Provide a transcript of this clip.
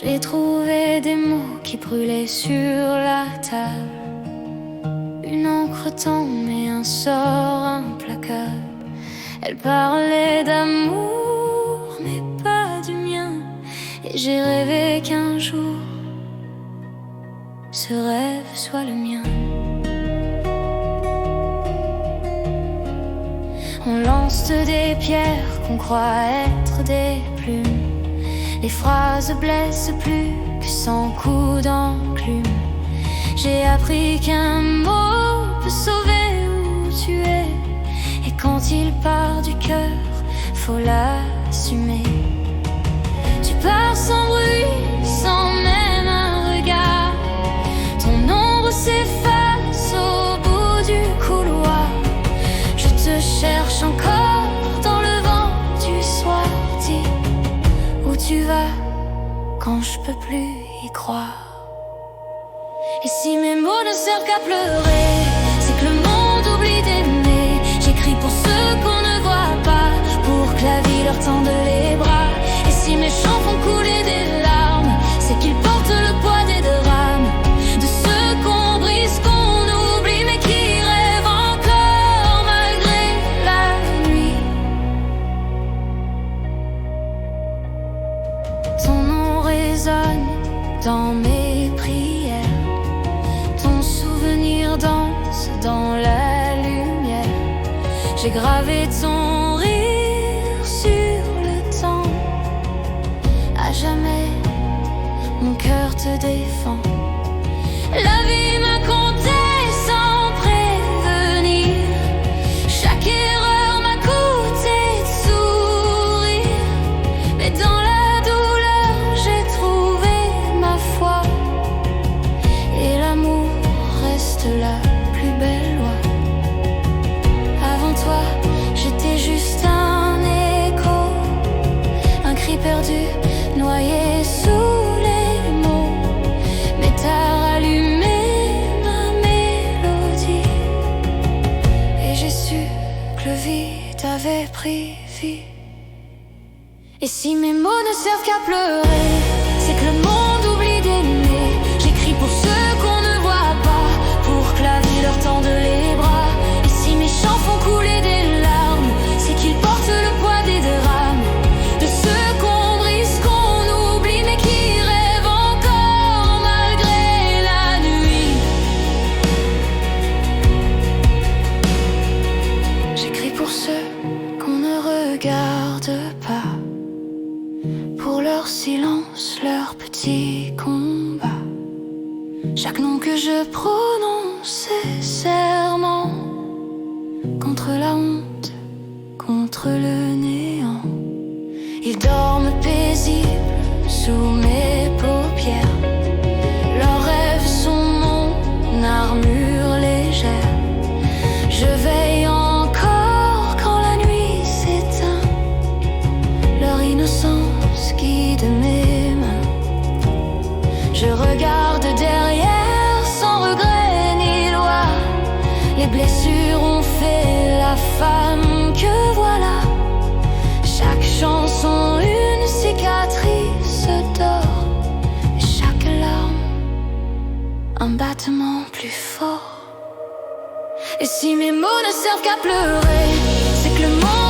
J'ai trouvé des mots qui brûlaient sur la table, une encre tendre et un sort implacable. Elle parlait d'amour mais pas du mien, et j'ai rêvé qu'un jour ce rêve soit le mien. On lance des pierres qu'on croit être des plumes. Les phrases blessent plus que 100 coups d'enclume. J'ai appris qu'un mot peut sauver ou tuer, et quand il part du cœur, faut l'assumer. Tu pars sans bruit, sans même un regard. Ton ombre s'efface au bout du couloir. Je te cherche encore dans le vent du soir. Dis où tu vas quand je peux plus y croire. Et si mes mots ne servent qu'à pleurer, c'est que le monde oublie d'aimer. J'écris pour ceux qu'on ne voit pas, pour que la vie leur tende les bras. Et si mes chants font couler des larmes, c'est qu'ils portent le poids des drames, de ceux qu'on brise, qu'on oublie, mais qui rêvent encore malgré la nuit. Ton nom résonne dans mes prières, ton souvenir danse dans la lumière. J'ai gravé ton rire sur le temps. À jamais, mon cœur te défend. La vie m'a compté sans prévenir. Chaque erreur m'a coûté de sourire. Mais dans la douleur, j'ai trouvé ma foi. Et l'amour reste la plus belle loi. Avant toi, j'étais juste un écho, un cri perdu, noyé sous les mots. Mais t'as rallumé ma mélodie, et j'ai su que le vide avait pris vie. Et si mes mots ne servent qu'à pleurer, c'est que le monde oublie d'aimer. J'écris pour ceux qu'on ne voit pas, pour que la vie leur tende les bras. Et si mes chants font couler des larmes, c'est qu'ils portent le poids des drames, de ceux qu'on brise, qu'on oublie, mais qui rêvent encore malgré la nuit. J'écris pour ceux qu'on ne regarde pas, pour leur silence, leur petit combat. Chaque nom que je prononce est serment contre la honte, contre le néant. Ils dorment paisibles sous mes paupières. Leurs rêves sont mon armure légère. Je veille encore quand la nuit s'éteint. Leur innocence guide mes mains. Je regarde derrière sans regret ni loi. Les blessures ont fait la femme que voilà. Chaque chanson une cicatrice d'or, et chaque larme un battement plus fort. Et si mes mots ne servent qu'à pleurer, c'est que le monde